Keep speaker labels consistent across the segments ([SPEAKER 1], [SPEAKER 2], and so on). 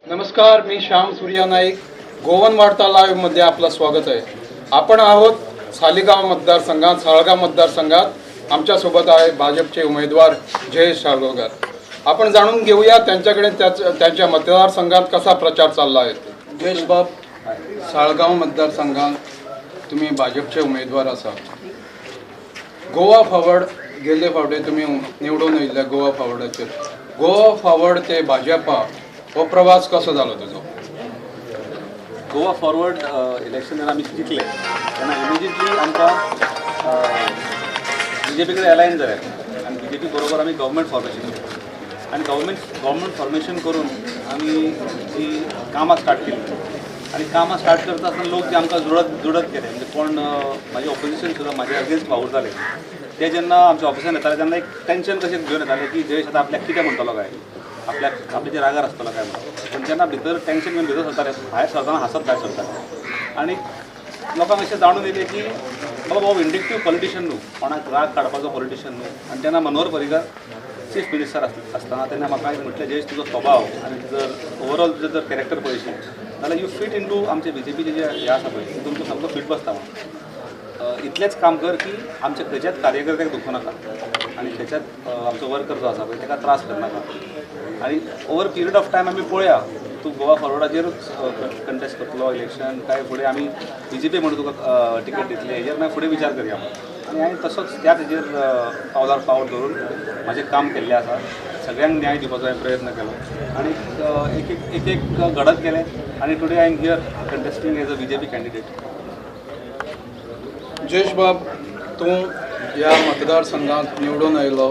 [SPEAKER 1] नमस्कार, मी श्याम सूर्या नाईक. गोवन वार्ता लाईव्हमध्ये आपलं स्वागत आहे. आपण आहोत सालिगाव मतदारसंघात, साळगाव मतदारसंघात. आमच्यासोबत आहे भाजपचे उमेदवार जयेश साळगावकर. आपण जाणून घेऊया त्यांच्याकडे त्यांच्या मतदारसंघात कसा प्रचार चालला आहे. जयेश बाब, साळगाव मतदारसंघात तुम्ही भाजपचे उमेदवार असा. गोवा फॉरवर्ड गेले फावटे तुम्ही निवडून येयल्ले गोवा फॉरवर्डाचेर. गोवा फॉरवर्ड ते भाजपा हो प्रवास कसो जालो तुजो?
[SPEAKER 2] गोवा फॉरवर्ड इलेक्शन जेन्ना आमी जिंकले तेन्ना इमिजिएटली आमकां BJP कडेन अलायन जाले आनी BJP बरोबर आमी गव्हर्मेंट फॉर्मेशन केलें आनी गव्हर्मेंट फॉर्मेशन करून आमी जी कामां स्टार्ट केली आनी कामां स्टार्ट करता आसतना लोक जे आमकां जुडत गेले म्हणजे कोण म्हाजे ऑपोजिशन सुद्दां म्हाजे अगेन्स्ट फावूर जाले ते जेन्ना आमच्या ऑफिसान येताले तेन्ना एक टेन्शन कशें घेवन येताले की जयेश आतां आपल्याक कितें म्हणटलो काय आपल्याचे रागार आसतलो काय म्हणून. पण जेन्ना भितर टेन्शन घेवन भितर सरताले भायर सरतना हांसत भायर सरताले आनी लोकांक अशें जाणून येयलें की बाबा हो विंडिक्टीव पॉलिटिशियन न्हू, कोणाक राग काडपाचो पॉलिटिशियन न्हू. आनी तेन्ना मनोहर पर्रीकर चीफ मिनिस्टर आसतना तेन्ना म्हाका म्हटलें जयेश तुजो स्वभाव आनी जर ओवरऑल तुजें जर कॅरेक्टर पळयशी जाल्यार यू फीट इन टू आमचे BJP जे हें आसा पळय तुमचो सामको फीट बसता म्हणून. इतलेंच काम कर की आमच्या खंयच्याच कार्यकर्त्याक दुखो नाका आनी खंयच्याच आमचो वर्कर जो आसा पळय ताका त्रास करनाका. आनी ओवर पिरियड ऑफ टायम आमी पळोवया तूं गोवा फॉरवर्डाचेरूच कंटेस्ट करतलो इलेक्शन काय फुडें आमी BJP म्हणून तुका टिकेट दितले हेजेर मागीर फुडें विचार करया. आनी हांवें तसोच त्याच हेजेर पावलार पावल धरून म्हाजें काम केल्लें आसा. सगळ्यांक न्याय दिवपाचो हांवें प्रयत्न केलो आनी एक घडत गेलें आनी today I am here contesting as a BJP candidate.
[SPEAKER 1] Jayesh बाब, तूं ह्या मतदारसंघात निवडून आयलो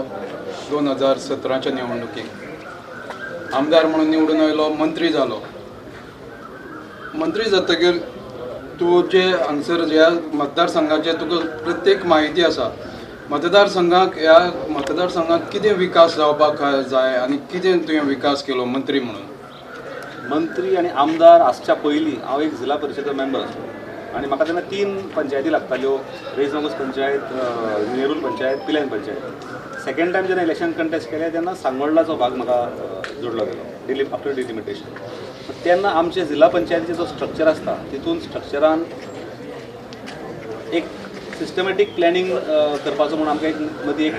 [SPEAKER 1] 2017च्या निवडणुकीक. आमदार म्हणून निवडून आयलो, मंत्री जालो. मंत्री जातकीर तूं जे हांगसर ह्या मतदारसंघाचे तुका प्रत्येक म्हायती आसा. ह्या मतदारसंघात कितें विकास जावपाक जाय आनी कितें तुवें विकास केलो मंत्री म्हणून?
[SPEAKER 2] मंत्री आनी आमदार आसच्या पयलीं हांव एक जिल्हा परिशद मेंबर आसलो आनी म्हाका तेन्ना 3 पंचायती लागताल्यो. रेजमागूस पंचायत, नेरूल पंचायत, पिलायन पंचायत. सेकंड टायम जेन्ना इलेक्शन कंटेस्ट केलें तेन्ना सांगोळडाचो भाग म्हाका जोडलो गेलो आफ्टर डिलिमिटेशन. तेन्ना आमचे जिल्हा पंचायतीचो जो स्ट्रक्चर आसता तितून स्ट्रक्चरान एक सिस्टमॅटीक प्लॅनिंग करपाचो म्हणून आमकां एक मदीं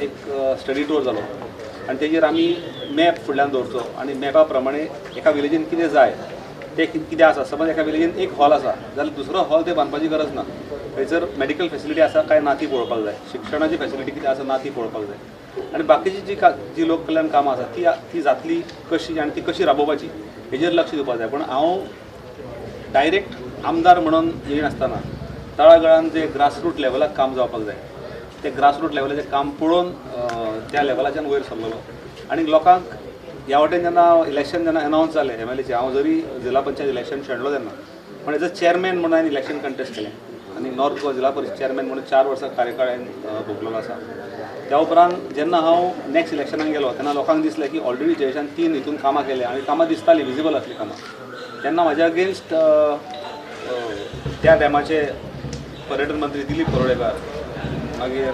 [SPEAKER 2] एक स्टडी टूर जालो आनी तेजेर आमी मॅप फुडल्यान दवरचो आनी मॅपा प्रमाणे एका विलेजीन कितें जाय ते कितें आसा. समज एका विलेजीन एक हॉल आसा जाल्यार दुसरो हॉल ते बांदपाची गरज ना. थंयसर मेडिकल फॅसिलिटी आसा काय ना ती पळोवपाक जाय, शिक्षणाची फॅसिलिटी कितें आसा ना ती पळोवपाक जाय आनी बाकीची जी लोक कल्याण कामां आसा ती जातली कशी आनी ती कशी राबोवपाची हेजेर लक्ष दिवपाक जाय. पण हांव डायरेक्ट आमदार म्हणून येयनासतना तळागाळान जे ग्रासरूट लेवलाक काम जावपाक जाय ते ग्रासरूट लेवलाचें काम पळोवन त्या लेवलाच्यान वयर सरलेलो आनी लोकांक ह्या वाटेन जेन्ना इलेक्शन जेन्ना अनावन्स जालें MLAचें, हांव जरी जिल्हा पंचायत इलेक्शन शेणलो तेन्ना पण एज अ चेअरमॅन म्हणून हांवें इलेक्शन कंटेस्ट केलें आनी नॉर्थ गोवा जिल्हा परिशद चेअरमॅन म्हणून 4 वर्सां कार्यकाळ हांवें भोगलेलो आसा. त्या उपरांत जेन्ना हांव नेक्स्ट इलेक्शनाक गेलो तेन्ना लोकांक दिसलें की ऑलरेडी जयेशान 3 हितून कामां केल्या आनी कामां दिसतालीं, विजिबल आसलीं कामां. तेन्ना म्हाज्या अगेन्स्ट त्या टायमाचे पर्यटन मंत्री दिलीप परोळेकार, मागीर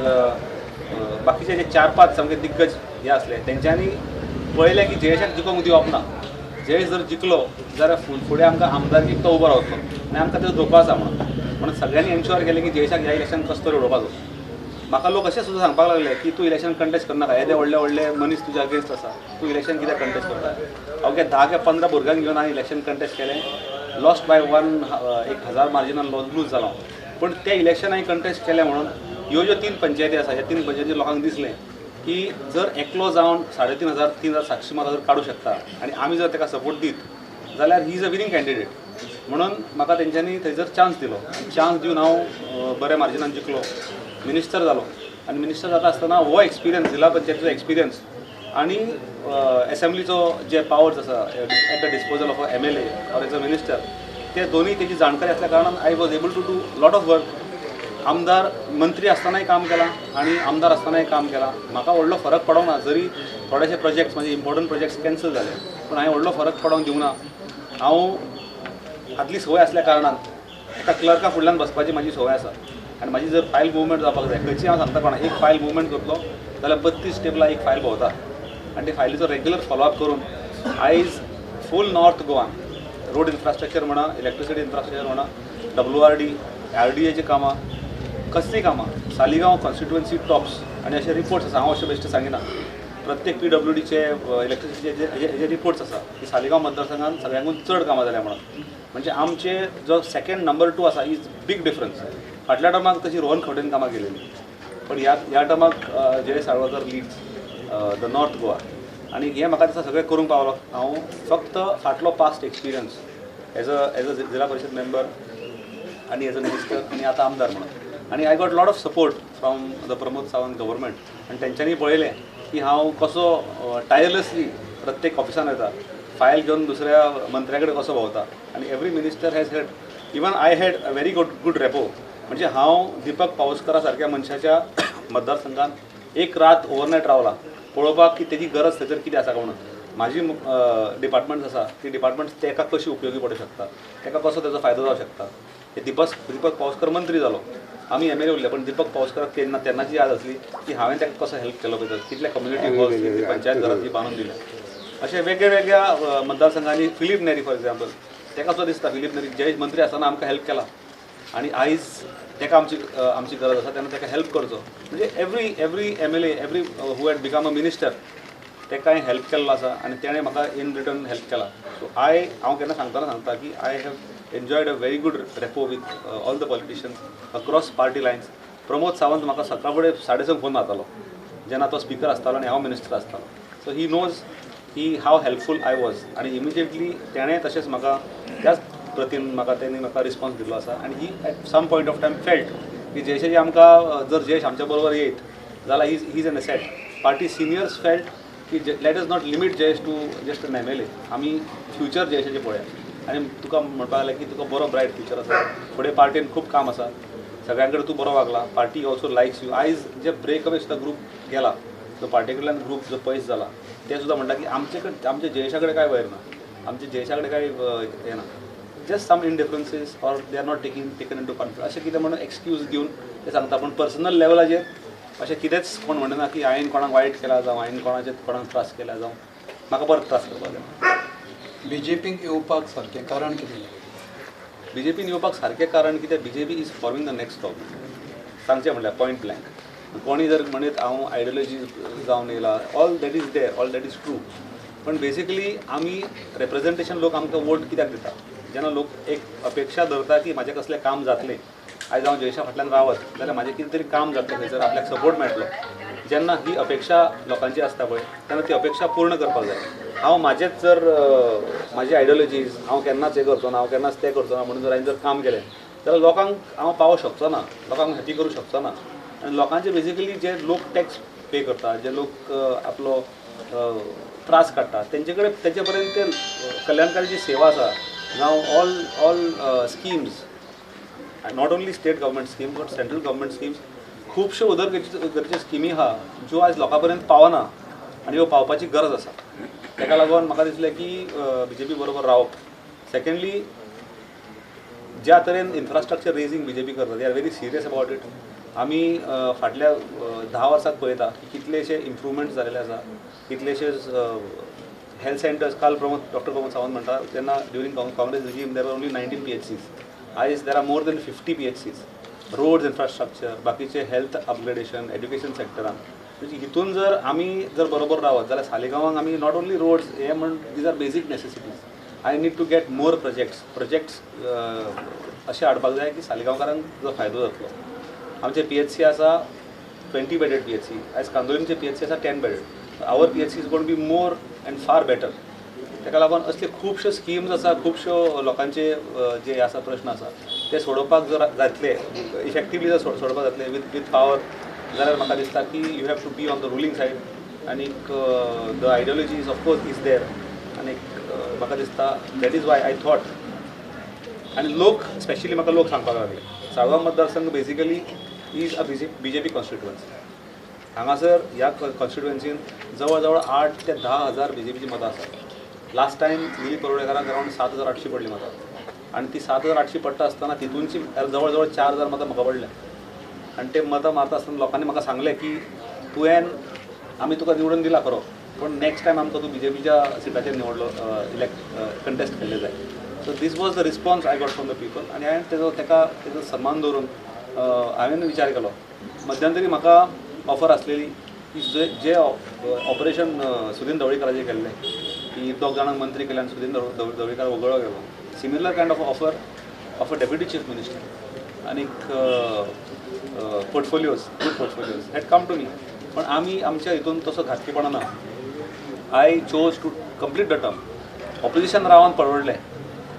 [SPEAKER 2] बाकीचे जे 4-5 सामके दिग्गज हे आसले तेंच्यांनी पळयलें की जयेशाक जिखोवंक दिवप ना. जयेश जर जिखलो जाल्यार फुडें आमकां आमदारकीक तो उबो रावतलो आनी आमकां तेजो धोको आसा म्हणून सगळ्यांनी एन्श्योर केलें की जयेशाक ह्या इलेक्शन कसो तरी उडोवपाचो. म्हाका लोक अशें सुद्दां सांगपाक लागले की तूं इलेक्शन कंटेस्ट करनाका, येदे व्हडले मनीस तुज्या अगेन्स्ट आसा, तूं इलेक्शन कित्याक कंटेस्ट करता. ओके 10 ते 15 भुरग्यांक घेवन हांवें इलेक्शन कंटेस्ट केलें. लॉस्ट बाय 1,000 मार्जिनान लूज जालो. पण तें इलेक्शन हांवें कंटेस्ट केलें म्हणून ह्यो ज्यो 3 पंचायती आसा ह्या 3 पंचायती लोकांक दिसलें की जर एकलो जावन 3,500-3,700 मतां जर काडूं शकता आनी आमी जर ताका सपोर्ट दीत जाल्यार he is a winning candidate. म्हणून म्हाका तेंच्यांनी थंयसर चान्स दिलो. चान्स दिवन हांव बऱ्या मार्जिनान जिखलो, मिनिस्टर जालो आनी मिनिस्टर जाता आसतना हो एक्सपिरियन्स, जिल्हा पंचायतीचो एक्सपिरियन्स आनी एसेंब्लीचो जे पावर्स आसा at the disposal of a MLA or as a minister ते दोनूय तेजी जाणकारी आसल्या कारणान I was able to do lot of work. आमदार मंत्री आसतनाय काम केलां आनी आमदार आसतनाय काम केलां. म्हाका व्हडलो फरक पडोंक ना. जरी थोडेशे प्रोजेक्ट्स म्हणजे इम्पॉर्टंट प्रोजेक्ट्स कॅन्सल जाले पूण हांवें व्हडलो फरक पडोंक दिवना. हांव आदली संवय आसल्या कारणान एका क्लर्का फुडल्यान बसपाची म्हाजी संवय आसा आनी म्हाजी जर फायल मुवमेंट जावपाक जाय खंयची हांव सांगता कोणा एक फायल मुवमेंट करतलो जाल्यार 32 टेबलां एक फायल भोंवता आनी ते फायलीचो रेग्युलर फॉलोअप करून आयज फूल नॉर्थ गोवान रोड इन्फ्रास्ट्रक्चर म्हणा, इलेक्ट्रिसिटी इन्फ्रास्ट्रक्चर म्हणा, WRD, RDAची कामां, कसलीं कामां, सालिगांव कॉन्स्टिट्युएन्सी टॉप्स आनी अशे रिपोर्ट्स आसा. हांव अशें बेश्टें सांगिना. प्रत्येक PWDचे इलेक्ट्रिसिटीचे हेजे रिपोर्ट्स आसा की सालिगांव मतदारसंघात सगळ्यांकून चड कामां जाल्या म्हणून. म्हणजे आमचे जो सेकंड नंबर 2 आसा इज बीग डिफरन्स. फाटल्या टर्माक तशी रोहन खंवटेन कामां केलेली, पण ह्या टर्माक Jayesh Salgaonkar leads the North Goa. आनी हें म्हाका दिसता सगळें करूंक पावलो. हांव फक्त फाटलो पास्ट एक्सपिरियन्स एज अ जिल्ला परिशद मेंबर आनी एज अ मिनिस्टर आनी आतां आमदार म्हणून. आनी I got lot of support from the Pramod Sawant government. आनी तेंच्यांनी पळयलें की हांव कसो टायरलेसली प्रत्येक ऑफिसान येता, फायल घेवन दुसऱ्या मंत्र्या कडेन कसो भोंवता. आनी every minister has had, even I had a very good repo. म्हणजे हांव दीपक पावसकरा सारक्या मनशाच्या मतदारसंघात एक रात ओवरनायट रावला पळोवपाक की तेजी गरज थंयसर कितें आसा काय म्हणून. म्हाजी डिपार्टमेंट्स आसा ती डिपार्टमेंट्स तेका कशी उपयोगी पडूंक शकता, तेका कसो तेजो फायदो जावंक शकता. हे दीपक पावसकर मंत्री जालो, आमी MLA उरले, पण दीपक पावसकराक तेन्नाची याद आसली की हांवें तेका कसो हेल्प केलो पळय, कितल्या कम्युनिटी हॉल्स, पंचायत घरां ती बांदून दिल्या. अशे वेगळ्या मतदारसंघांनी फिलीप नेरी फॉर एक्झाम्पल, तेका असो दिसता फिलीप नेरी जयेश मंत्री आसतना आमकां हेल्प केला आनी आयज तेका आमची गरज आसा तेन्ना तेका हेल्प करचो. म्हणजे every MLA, every who had become a minister, तेका हांवें हेल्प केल्लो आसा आनी तेणें म्हाका इन रिटर्न हेल्प केला. सो हांव केन्ना सांगता की I have enjoyed a very good repo with all the politicians across party Lions. Pramod Sawant म्हाका सकाळ फुडें 6:30 फोन मारतालो जेन्ना तो स्पिकर आसतालो आनी हांव मिनिस्टर आसतालो. सो ही नोज की हाव हेल्पफूल आय वॉज. आनी इमिजिएटली तेणें तशेंच म्हाका त्याच प्रतीन तेणी म्हाका रिस्पॉन्स दिल्लो आसा. आनी he at some point of time felt की जयेशाची आमकां जर जयेश आमच्या बरोबर येयत जाल्यार he is an asset. Party seniors felt की let is not limit Jayesh to just an MLA. आमी फ्युचर जयेशाचें पळया. आनी तुका म्हणपाक लागलें की तुका बरो ब्रायट फ्युचर आसा, फुडें पार्टीन खूब काम आसा, सगळ्यां कडेन तूं बरो वागला, पार्टी ऑल्सो लायक्स यू. आयज जे ब्रेक अवे सुद्धा ग्रूप गेला, जो पार्टी कडल्यान ग्रूप जो पयस जाला, ते सुद्धा म्हणटा की आमचे जयेशा कडेन काय वयर ना, आमचे जयेशा कडेन काय हें ना, just some indifferences or they are not taken into confidence अशें कितें म्हणून एक्सक्यूज दिवन ते सांगता. पण पर्सनल लेवलाचेर अशें कितेंच कोण म्हणना की हांवें कोणाक वायट केला जावं हांवें कोणाक त्रास केला जावं म्हाका परत त्रास करपाक जाय.
[SPEAKER 1] BJPक येवपाक सारकें कारण कितें?
[SPEAKER 2] BJPन येवपाक सारकें कारण कितें, BJP is forming the next government. सांगचें म्हणल्यार पॉयंट ब्लँक. कोणी जर म्हणत हांव आयडियोलॉजी जावन येयला, all that is there, all that is true. पण बेसिकली आमी रिप्रेझेंटेशन लोक आमकां वोट कित्याक दिता, जेन्ना लोक एक अपेक्षा धरता की म्हाजें कसलें काम जातलें, आयज हांव जयेशा फाटल्यान रावत जाल्यार म्हाजें कितें तरी काम जातलें, थंयसर आपल्याक सपोर्ट मेळटलो. जेन्ना ही अपेक्षा लोकांची आसता पळय तेन्ना ती अपेक्षा पूर्ण करपाक जाय. हांव म्हाजेच जर म्हाजी आयडियोलॉजीज हांव केन्नाच हें करचो ना, हांव केन्नाच तें करचो ना म्हणून जर हांवें जर काम केलें जाल्यार लोकांक हांव पावोवंक शकचो ना, लोकांक हॅपी करूंक शकचो ना. आनी लोकांचे बेसिकली जे लोक टॅक्स पे करता, जे लोक आपलो त्रास काडटा, तेंचे पर्यंत ते कल्याणकारी जी सेवा आसा जावं all schemes, not only state government scheme but central government schemes, खुबश्यो उदरगतीच्यो स्किमी आहा ज्यो आयज लोकां पर्यंत पावना आनी ह्यो पावपाची गरज आसा. ताका लागून म्हाका दिसलें की BJP बरोबर रावप. सेकंडली ज्या तरेन इन्फ्रास्ट्रक्चर रेजिंग BJP करता, they are very serious about it. आमी फाटल्या 10 वर्सांत पळयता की कितलेशे इम्प्रुवमेंट्स जालेले आसा, कितलेशेच हेल्थ सेंटर्स. काल डॉक्टर प्रमोद सावंत म्हणटा तेन्ना during Congress regime there are only 19 PHCs. आयज there are more than 50 PHCs. Roads infrastructure, बाकीचे हेल्थ अपग्रेडेशन, एड्युकेशन सेक्टरान, म्हणजे हितून जर आमी बरोबर रावत जाल्यार सालिगांवाक आमी नॉट ओन्ली रोड्स हे म्हण these are basic necessities. I need to get more projects अशें हाडपाक जाय की सालिगांवकारांक जो फायदो जातलो. आमचे PHC आसा 20 बेडेड PHC, आयज कांदोलींचे PHC आसा 10 bedded. Our PHC is gonna be more and far better. ताका लागून असले खुबश्यो स्किम्स आसा, खुबश्यो लोकांचे जे आसा प्रश्न आसा ते सोडोवपाक जर जातले, इफेक्टिवली जर सोडोवपाक जातले विथ पावर, जाल्यार म्हाका दिसता की you have to be on the ruling side. आनीक the ideology is of course is there. आनीक म्हाका दिसता that is why I thought. आनी लोक स्पेशली म्हाका लोक सांगपाक लागले साळगांव मतदारसंघ basically is a BJP constituency. हांगासर ह्या कॉन्स्टिट्युएन्सीन जवळ जवळ 8 ते 10 हजार BJPची मतां आसात. लास्ट टायम दिलीप परोळेकाराक अरावंड 7,800 पडली मतां, आनी ती 7,800 पडटा आसतना तितूनची जवळ जवळ 4,000 मतां म्हाका पडल्या. आनी ते मतां मारता आसतना लोकांनी म्हाका सांगलें की तुवें आमी तुका निवडून दिला खरो, पण नेक्स्ट टायम आमकां तूं BJPच्या सिटाचेर निवडलो कंटेस्ट केल्ले जाय. So this was the response I got from the people आनी हांवें तेजो सन्मान दवरून हांवें विचार केलो. मध्यंतरी म्हाका ऑफर आसलेली की जे ऑपरेशन सुदीन ढवळीकराचें केल्लें की 2 जाणांक मंत्री केले आनी सुदीन ढवळीकार वगळो गेलो. Similar kind of offer of a deputy chief minister आनीक portfolios good portfolios had come to me. पण आमी आमच्या हितून तसो घातकीपणा ना. I chose to complete the term. Opposition रावन परवडलें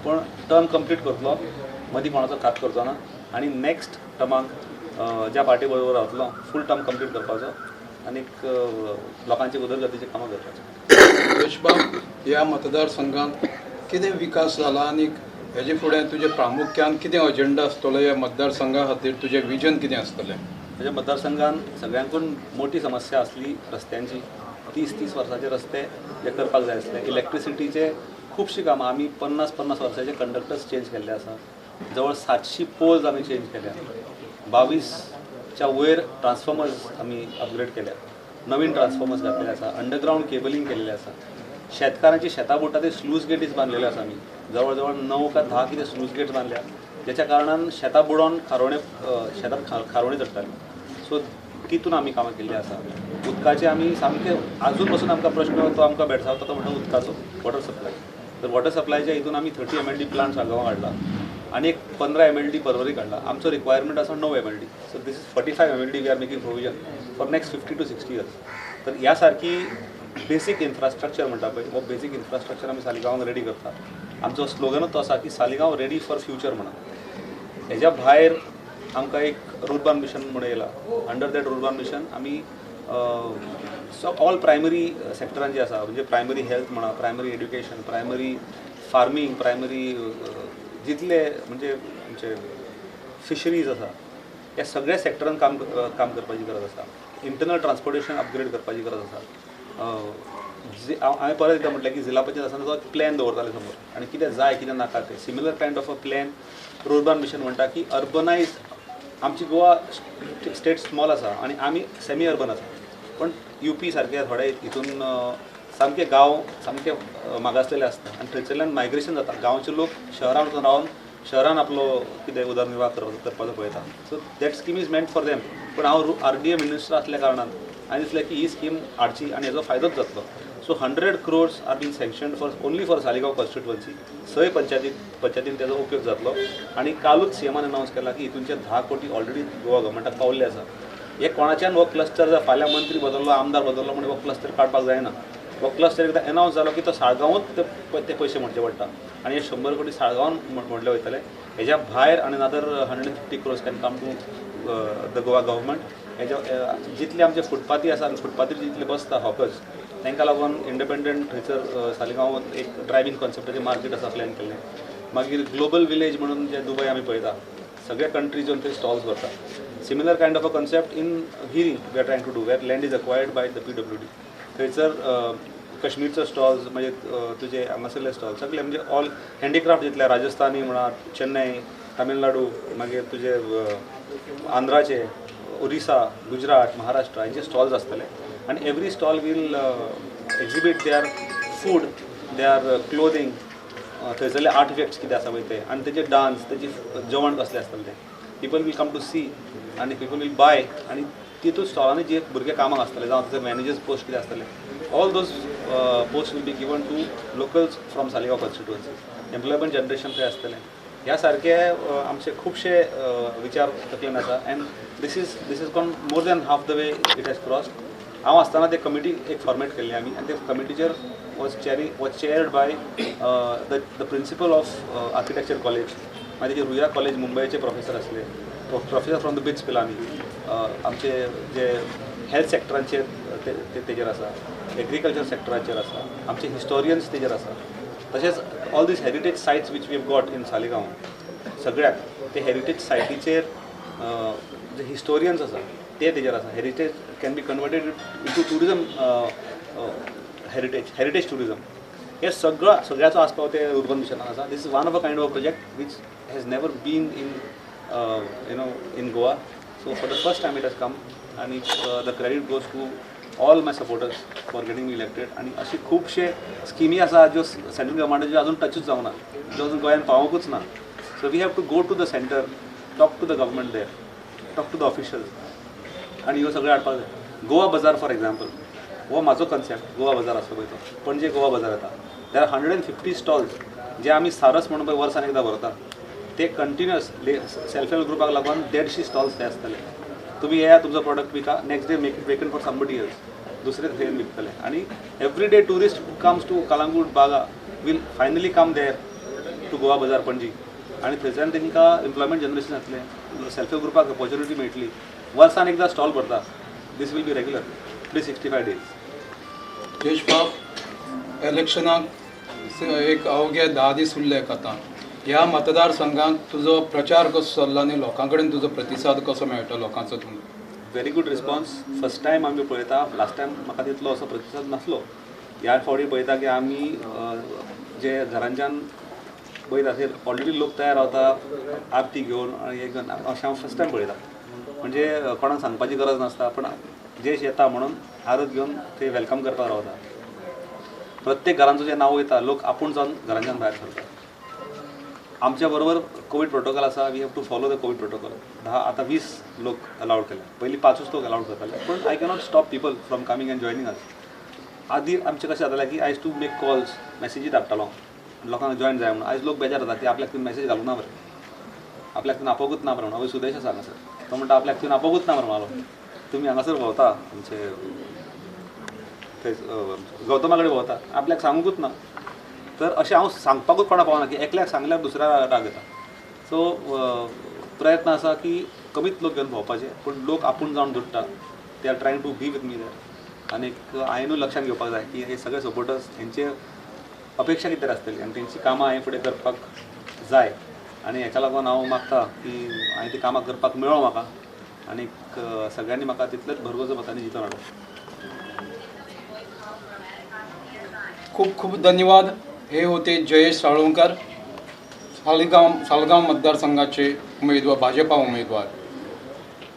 [SPEAKER 2] पण टर्म कंप्लीट करतलो, मदीं कोणाचो खात करचो ना आनी नेक्स्ट टर्माक ज्या पार्टी बरोबर रावतलो फूल टर्म कंप्लीट करपाचो आनीक लोकांची उदरगतीची कामां करपाचो.
[SPEAKER 1] जयेशबाब, ह्या मतदारसंघात कितें विकास जाला आनी हेजे फुडें तुजें प्रामुख्यान कितें अजेंडा आसतलो ह्या मतदारसंघा खातीर? तुजें विजन कितें आसतलें?
[SPEAKER 2] म्हज्या मतदारसंघान सगळ्यांकून मोठी समस्या आसली रस्त्यांची. 30 वर्सांचे रस्ते जे करपाक जाय आसले. इलेक्ट्रिसिटीचे खुबशीं कामां आमी 50 वर्सांचे कंडक्टर्स चेंज केल्ले आसा. जवळ 700 पोल्स आमी चेंज केल्या. 22च्या वयर ट्रान्सफॉर्मर्स आमी अपग्रेड केल्या. नवीन ट्रान्सफॉर्मर्स घातलेले आसा. अंडरग्रावंड केबलिंग केलेलें आसा. शेतकारांची शेतां बुडटा ते स्लूज गेटीज बांदलेले आसा आमी. जवळ जवळ 9 का 10 कितें स्लूज गेट्स बांदल्या ज्याच्या कारणान शेतां बुडोवन शेतांत खारवणी चडटाली. सो तितून आमी कामां केल्लीं आसा. उदकाचे आमी सामके आजून पासून आमकां प्रश्न तो आमकां भेडसावता तो म्हणटा उदकाचो, वॉटर सप्लाय. तर वॉटर सप्लायच्या हितून आमी 30 MLD प्लांट साळगांवां काडला आनी एक 15 MLD परवरी काडला. आमचो रिक्वायरमेंट आसा 9 MLD. So this is 45 MLD we are making provision for next 50 to 60 years. तर ह्या सारकी बेसीक इन्फ्रास्ट्रक्चर म्हणटा पळय हो बेसीक इन्फ्रास्ट्रक्चर आमी सालिगांवांक रेडी करता. आमचो स्लोगनूच तो आसा की सालिगांव रेडी फॉर फ्युचर म्हणून. हेज्या भायर आमकां एक रुर्बन मिशन म्हणून येयला. अंडर दॅट रुर्बन मिशन आमी ऑल प्रायमरी सॅक्टरान जे आसा म्हणजे प्रायमरी हेल्थ म्हणा, primary education, primary farming, primary जितले म्हणजे आमचे फिशरीज आसा ह्या सगळ्या सॅक्टरान काम करपाची गरज आसा. इंटरनल ट्रान्सपोर्टेशन अपग्रेड करपाची गरज आसा. हांवें परत एकदां म्हटलें की जिल्ला पंचायत आसतना तो एक प्लॅन दवरताले समोर आनी कितें जाय कितें नाका तें similar kind of a plan rurban mission म्हणटा की अर्बनायज. आमची गोवा स्टेट स्मॉल आसा आनी आमी सेमी अर्बन आसा. पण UP सारके थोडे हितून सामके गांव सामके मागासलेले आसता आनी थंयसरल्यान मायग्रेशन जाता. गांवचे लोक शहरान वचून रावन शहरान आपलो कितें उदरनिर्वाह करपाचो पळयता. So that scheme is meant for them. पण हांव RDA मिनिस्टर आसल्या कारणान हांवें दिसलें की ही स्कीम हाडची आनी हेजो फायदोच जातलो. So 100 crores are been sanctioned for only for Saligao constituency. 6 पंचायतीन तेजो उपयोग जातलो आनी कालूच CMन अनावन्स केला की हितूनचे 10 कोटी ऑलरेडी गोवा गव्हर्मेंटाक पावल्ले आसा. हे कोणाच्यान हो क्लस्टर जर फाल्यां मंत्री बदललो आमदार बदललो म्हणून हो क्लस्टर काडपाक जायना. हो क्लस्टर एकदां अनावन्स जालो की तो साळगांवूच ते पयशे म्हणचे पडटा आनी हे 100 कोटी साळगांवान म्हणले वयतले. हेज्या भायर आनी another 150 crores can come to the Goa government. हेज्या जितले आमचे फुटपाथी आसा फुटपाथीर जितले बसता हॉकर्स तांकां लागून इंडिपेंडंट थंयसर सालिगांव एक ड्रायव्हिंग कॉन्सेप्टाचें मार्केट आसा प्लॅन केल्लें. मागीर ग्लोबल विलेज म्हणून जे दुबय आमी पळयता सगळ्या कंट्रीज येवन थंय स्टॉल्स करता. Similar kind of a concept in here we are trying to do where land is acquired by the PWD. थंयसर कश्मीरचो स्टॉल्स म्हणजे तुजे हांगासरले स्टॉल सगळे म्हणजे ऑल हँडीक्राफ्ट जितले राजस्थानी म्हणा, चेन्नई, तामिळनाडू, मागीर तुजे आंध्राचे, ओरिसा, गुजरात, महाराष्ट्र हांचे स्टॉल्स आसतले आनी every stall will exhibit their food, their clothing, थंयसरले आर्टिफॅक्ट्स कितें आसा पळय ते आनी तेजे डान्स, तेजे जेवण कसलें आसतलें तें. People will come to see आनी पीपल वील बाय आनी तितून स्टॉलांनी जे भुरगे कामाक आसतले जावं थंयसर मॅनेजर्स पोस्ट कितें आसतले all those post will be given to locals from Saligao constituency. Employment generation थंय आसतलें. ह्या सारके आमचे खुबशे विचार तकलेन आसा and this is gone more than half the way it has crossed. हांव आसतना ते कमिटी एक फॉर्मेट केल्ली आमी आनी ते कमिटीचेर was chaired by the principal of architecture college. मागीर तेजे रुया कॉलेज मुंबयचे प्रोफेसर आसले, professor from the BITS Pilani. आमचे जे हेल्थ सॅक्टरांचेर तेजेर आसा, एग्रीकल्चर सॅक्टराचेर आसा, आमचे हिस्टोरियन्स तेजेर आसा. तशेंच all these heritage sites which we have got in Saligao सगळ्याक ते हेरिटेज सायटीचेर जे हिस्टोरियन्स आसा ते तेजेर आसा. Heritage can be converted into tourism, heritage tourism. हे सगळ्याचो आस्पाव ते रुर्बन मिशनान आसा. This is one of a kind of project which has never been in Goa. So for the first time it has come and the credit goes to all my supporters for getting me elected. आणि अशी खूबशे स्किमी आसा ज्यो central गव्हर्मेंटाच्यो अजून टचूच जावना, ज्यो अजून गोंयांत पावोंकूच ना. So we have to go to the centre, talk to the government there, talk to the officials आनी ह्यो सगळ्यो हाडपाक जाय. गोवा बाजार फॉर एग्जाम्पल, हो म्हाजो कन्सेप्ट. गोवा बाजार आसलो पळय तो पणजे गोवा बाजार येता, देर आर 150 स्टॉल्स जे आमी सारस म्हणून पळय वर्सान एकदां भरता. ते कंटिन्युअस सेल्फ हेल्प ग्रुपाक लागून 150 स्टॉल्स ते आसतले. तुम्ही येया, तुमचो प्रोडक्ट विका, next day make it vacant for somebody else, दुसरे थंय विकतले. आणि every day tourist comes to Calangute Baga will finally come there to Goa Bazaar Panaji. आणि थंयच्यान तांकां एम्प्लॉयमेंट जनरेशन जातलें, सेल्फ हेल्प ग्रुपाक ऑपॉर्च्युनिटी मेळटली. वर्सान एकदां स्टॉल भरता, दीस will be regular 365 days.
[SPEAKER 1] Jayesh बाब, इलेक्शनाक एक अवघे 10 दीस उरले आतां. ह्या मतदारसंघात तुजो प्रचार कसो चल्ला आनी लोकां कडेन तुजो प्रतिसाद कसो मेळटा लोकांचो तुमकां?
[SPEAKER 2] Very good response. First time आमी पळयता, लास्ट टायम म्हाका तितलो असो प्रतिसाद नासलो. ह्या फावटी पळयता की आमी जे घरांच्यान पळयता थंय ऑलरेडी लोक तयार रावता आरती घेवन आनी हे घेवन, अशें हांव फर्स्ट टायम पळयता. म्हणजे कोणाक सांगपाची गरज नासता, पण जे येता म्हणून आरत घेवन ते वेलकम करपाक रावता. प्रत्येक घरांचो जें नांव वयता लोक आपूण जावन घरांच्यान भायर सरता. आमच्या बरोबर कोवीड प्रोटोकॉल आसा, we have to follow the COVID protocol. 10 आतां 20 लोक अलाउड केले, पयलीं 5च लोक अलाउड करताले. पण I cannot stop people from coming and joining us. आदीं आमचें कशें जातालें की आयज टू मेक कॉल्स, मॅसेजी धाडटालो लोकांक जॉयन जाय म्हणून. आयज लोक बेजार जाता की आपल्याक तुमी मॅसेज घालूंक ना बरें, आपल्याक तुमी आपोवंकूच ना बरें म्हणून. हांवें सुदेश आसा हांगासर, तो म्हणटा आपल्याक तुमी आपोवंकूच ना बरें म्हालो. तुमी हांगासर भोंवता, आमचे थंय गौतमा कडेन भोंवता, आपल्याक सांगूंकूच ना. तर अशें हांव सांगपाकूच कोणा पावना की एकल्याक सांगल्यार दुसऱ्या राग येता. सो प्रयत्न आसा की कमीत लोक घेवन भोंवपाचे, पूण लोक आपूण जावन जोडटा. They are trying to be with me there. आनी हांवेंनूय लक्षांत घेवपाक जाय की हे सगळे सपोर्टर्स हेंचे अपेक्षा कितें आसतली आनी तेंची कामां हांवें फुडें करपाक जाय. आनी हेका लागून हांव मागता की हांवें ती कामां करपाक मेळो म्हाका, आनीक सगळ्यांनी म्हाका तितलेच भरगोजो मतांनी जितून हाडो.
[SPEAKER 1] खूप खूप धन्यवाद. हे होते जयेश साळुंकर, सालगांव मतदारसंघाचे उमेदवार, भाजपा उमेदवार.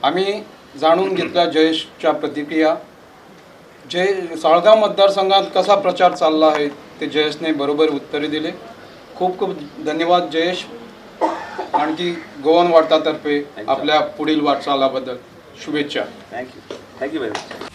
[SPEAKER 1] आम्ही जाणून घेतल्या जयेशच्या प्रतिक्रिया. साळगांव मतदारसंघात कसा प्रचार चालला आहे ते जयेशने बरोबर उत्तरे दिले. खूप खूप धन्यवाद जयेश. आणखी गोवन वार्तातर्फे आपल्या पुढील वाटचालाबद्दल शुभेच्छा.
[SPEAKER 2] Thank you very much.